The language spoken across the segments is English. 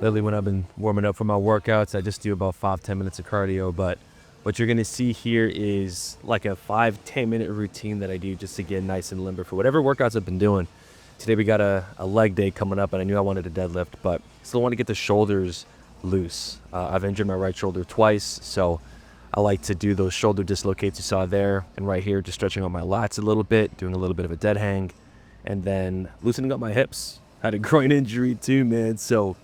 Lately when I've been warming up for my workouts, I just do about 5-10 minutes of cardio, but what you're gonna see here is like a 5-10 minute routine that I do just to get nice and limber for whatever workouts I've been doing. Today we got a leg day coming up and I knew I wanted to deadlift, but still want to get the shoulders loose. I've injured my right shoulder twice, so I like to do those shoulder dislocates you saw there and right here, just stretching out my lats a little bit, doing a little bit of a dead hang, and then loosening up my hips. Had a groin injury too, man, so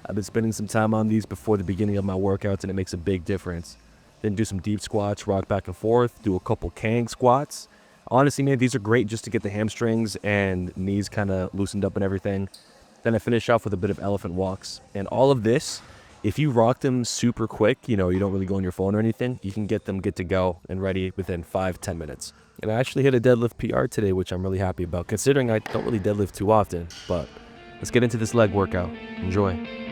I've been spending some time on these before the beginning of my workouts and it makes a big difference. Then do some deep squats, rock back and forth, do a couple Kang squats. Honestly, man, these are great just to get the hamstrings and knees kind of loosened up and everything. Then I finish off with a bit of elephant walks. And all of this, if you rock them super quick, you don't really go on your phone or anything, you can get them good to go and ready within 5-10 minutes. And I actually hit a deadlift PR today, which I'm really happy about, considering I don't really deadlift too often. But let's get into this leg workout. Enjoy.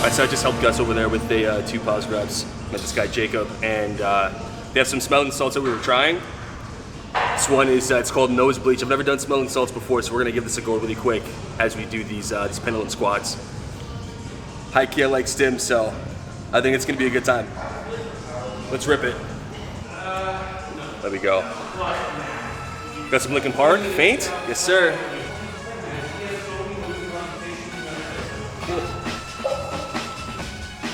Alright, so I just helped Gus over there with the 2 pause grabs. Met this guy Jacob, and they have some smelling salts that we were trying. This one is it's called nose bleach. I've never done smelling salts before, so we're gonna give this a go really quick as we do these pendulum squats. High key, I like stim, so I think it's gonna be a good time. Let's rip it. There we go. Got some Linkin Park? Faint? Yes, sir.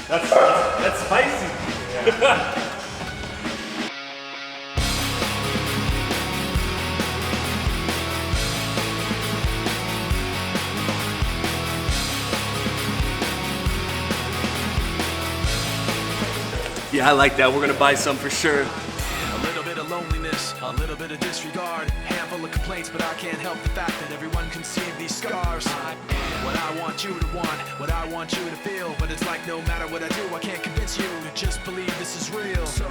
That's spicy. Yeah, I like that. We're gonna buy some for sure. A little bit of loneliness, a little bit of disregard, handful of complaints, but I can't help the fact that everyone can see these scars. What I want you to want, what I want you to feel, but it's like no matter what I do, I can't convince you to just believe this is real. So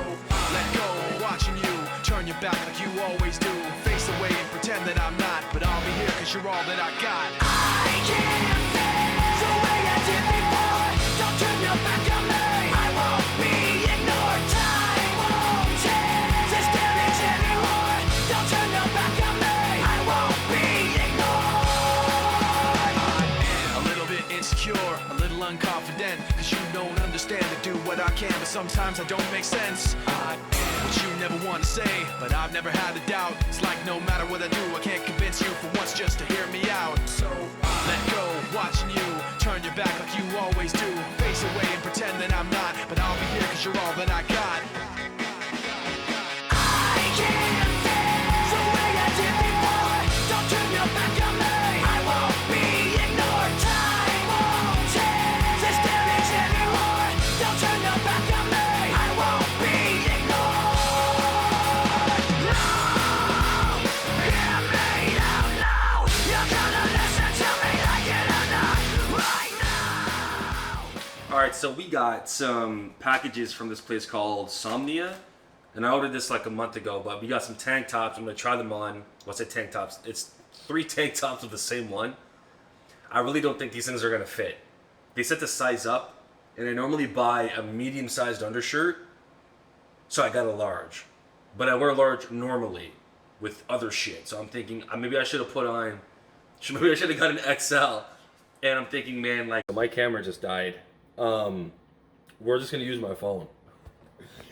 let go, watching you turn your back like you always do. Face away and pretend that I'm not, but I'll be here 'cause you're all that I got. I can't feel the way I did before. Don't turn your back on me. I won't be ignored. Time won't change this damage anymore. Don't turn your back on me. I won't can, but sometimes I don't make sense. I am what you never want to say, but I've never had a doubt. It's like no matter what I do, I can't convince you for once just to hear me out. So let go, watching you turn your back like you always do. Face away and pretend that I'm not, but I'll be here cause you're all that I got. I can't feel the way I did before. Don't turn your back on me. I won't be ignored. Time won't change this damage anymore. Don't turn your back on me. I won't be ignored. No, hear me out now. You're gonna listen to me like it or not right now. All right, so we got some packages from this place called Somnea, and I ordered this like a month ago. But we got some tank tops. I'm gonna try them on. What's it? Tank tops. It's 3 tank tops with the same one. I really don't think these things are gonna fit. They said to size up, and I normally buy a medium-sized undershirt, so I got a large. But I wear a large normally with other shit. So I'm thinking maybe I should have put on. Maybe I should have got an XL. And I'm thinking, man, like my camera just died. We're just gonna use my phone.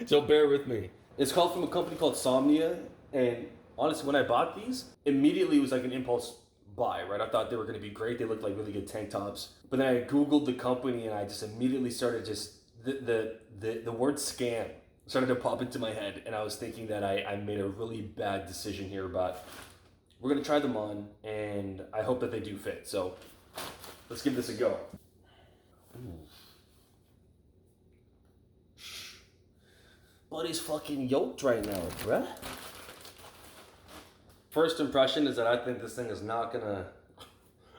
So bear with me. It's called from a company called Somnea, and honestly, when I bought these, immediately it was like an impulse buy, right? I thought they were gonna be great. They looked like really good tank tops. But then I Googled the company, and I just immediately started the word scam started to pop into my head, and I was thinking that I made a really bad decision here. But we're gonna try them on, and I hope that they do fit. So let's give this a go. Ooh. Buddy's fucking yoked right now, bruh. First impression is that I think this thing is not gonna...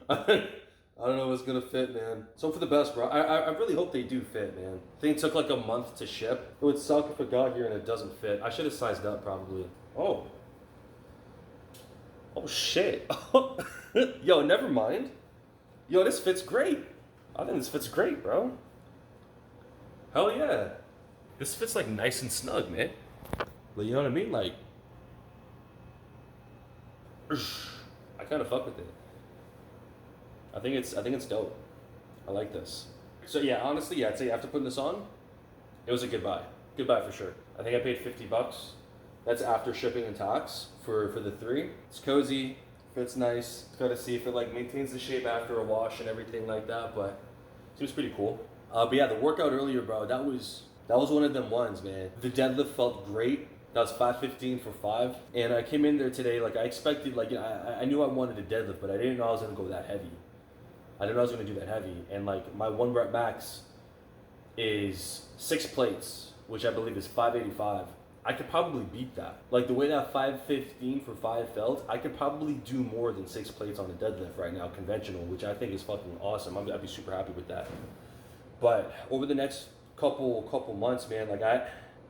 I don't know if it's gonna fit, man. So for the best, bro. I really hope they do fit, man. I think it took like a month to ship. It would suck if it got here and it doesn't fit. I should have sized up, probably. Oh. Oh, shit. Yo, never mind. Yo, this fits great. I think this fits great, bro. Hell yeah. This fits like nice and snug, man. Like, you know what I mean? Like, I kind of fuck with it. I think it's dope. I like this. So yeah, honestly, yeah, I'd say after putting this on, it was a good buy. Good buy for sure. I think I paid $50. That's after shipping and tax for the 3. It's cozy, fits nice. Gotta see if it like maintains the shape after a wash and everything like that, but it seems pretty cool. But yeah, the workout earlier, bro, that was one of them ones, man. The deadlift felt great. That was 515 for 5. And I came in there today, like I expected, like, you know, I knew I wanted a deadlift, but I didn't know I was gonna go that heavy. I didn't know I was gonna do that heavy. And like my 1 rep max is 6 plates, which I believe is 585. I could probably beat that. Like the way that 515 for 5 felt, I could probably do more than 6 plates on a deadlift right now, conventional, which I think is fucking awesome. I'd be super happy with that. But over the next couple months, man, like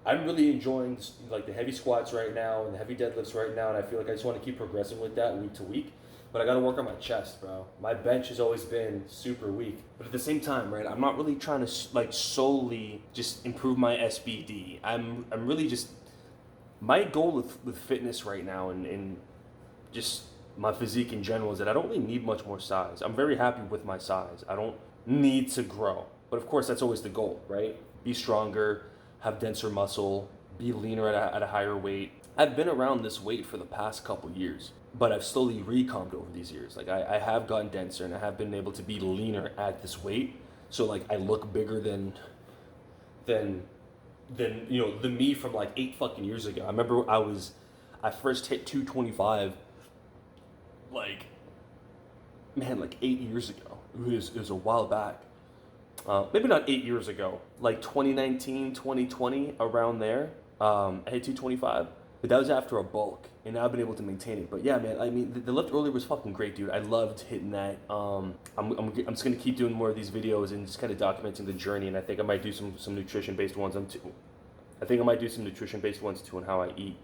I'm really enjoying like the heavy squats right now and the heavy deadlifts right now, and I feel like I just want to keep progressing with that week to week. But I got to work on my chest, bro. My bench has always been super weak. But at the same time, right, I'm not really trying to like solely just improve my SBD. I'm really just, my goal with fitness right now and just my physique in general is that I don't really need much more size. I'm very happy with my size. I don't need to grow. But of course, that's always the goal, right? Be stronger, have denser muscle, be leaner at a higher weight. I've been around this weight for the past couple years, but I've slowly recombed over these years. Like I have gotten denser and I have been able to be leaner at this weight. So like I look bigger than you know, the me from like 8 fucking years ago. I remember I first hit 225 like 8 years ago. It was a while back. Maybe not 8 years ago, like 2019, 2020, around there. I hit 225, but that was after a bulk, and now I've been able to maintain it. But yeah, man, I mean, the lift earlier was fucking great, dude. I loved hitting that. I'm just gonna keep doing more of these videos and just kind of documenting the journey, and I think I might do some nutrition-based ones on too. I think I might do some nutrition-based ones too on how I eat,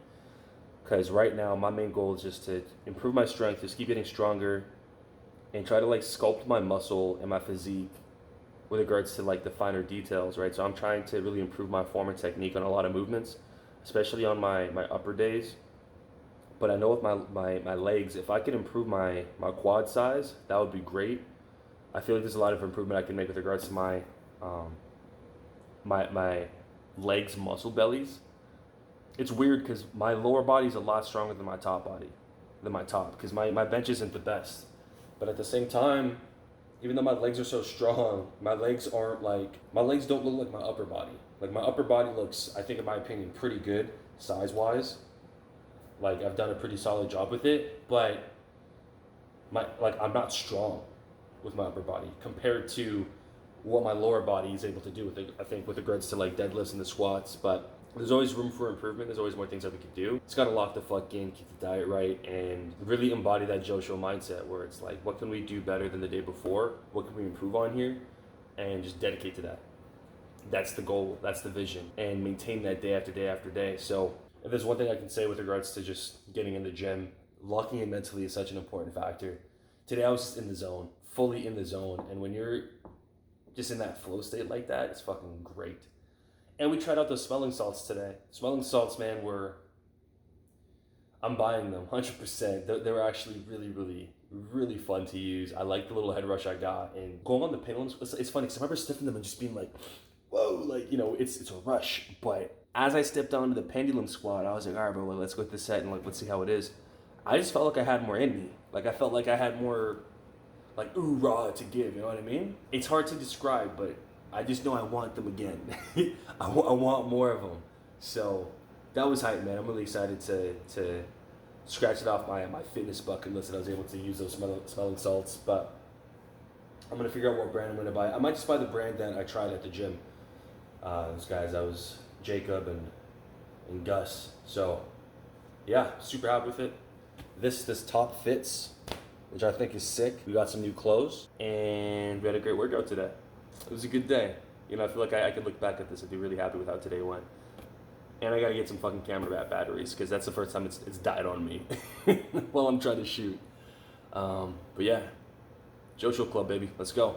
because right now my main goal is just to improve my strength, just keep getting stronger, and try to like sculpt my muscle and my physique with regards to like the finer details, right? So I'm trying to really improve my form and technique on a lot of movements, especially on my upper days. But I know with my legs, if I could improve my quad size, that would be great. I feel like there's a lot of improvement I can make with regards to my legs muscle bellies. It's weird because my lower body is a lot stronger than my top body, because my bench isn't the best. But at the same time, even though my legs are so strong, my legs don't look like my upper body. Like my upper body looks, I think in my opinion, pretty good size-wise. Like I've done a pretty solid job with it, but I'm not strong with my upper body compared to what my lower body is able to do with it, I think with regards to like deadlifts and the squats. But there's always room for improvement. There's always more things that we could do. It's got to lock the fuck in, keep the diet right, and really embody that Joshua mindset where it's like, what can we do better than the day before? What can we improve on here? And just dedicate to that. That's the goal. That's the vision. And maintain that day after day after day. So if there's one thing I can say with regards to just getting in the gym, locking in mentally is such an important factor. Today I was just in the zone, fully in the zone. And when you're just in that flow state like that, it's fucking great. And we tried out those smelling salts today. Smelling salts, man, I'm buying them 100%. They were actually really, really, really fun to use. I like the little head rush I got. And going on the pendulums, it's funny because I remember sniffing them and just being like, whoa, like, it's a rush. But as I stepped onto the pendulum squat, I was like, all right, bro, let's go with this set and let's see how it is. I just felt like I had more in me. Like I felt like I had more like ooh-rah to give, you know what I mean? It's hard to describe, but I just know I want them again. I want more of them. So that was hype, man. I'm really excited to scratch it off my fitness bucket list that I was able to use those smelling salts. But I'm going to figure out what brand I'm going to buy. I might just buy the brand that I tried at the gym. Those guys, that was Jacob and Gus. So yeah, super happy with it. This top fits, which I think is sick. We got some new clothes and we had a great workout today. It was a good day. I feel like I could look back at this and be really happy with how today went. And I gotta get some fucking camera batteries because that's the first time it's died on me while I'm trying to shoot. But yeah, Joshua Club, baby. Let's go.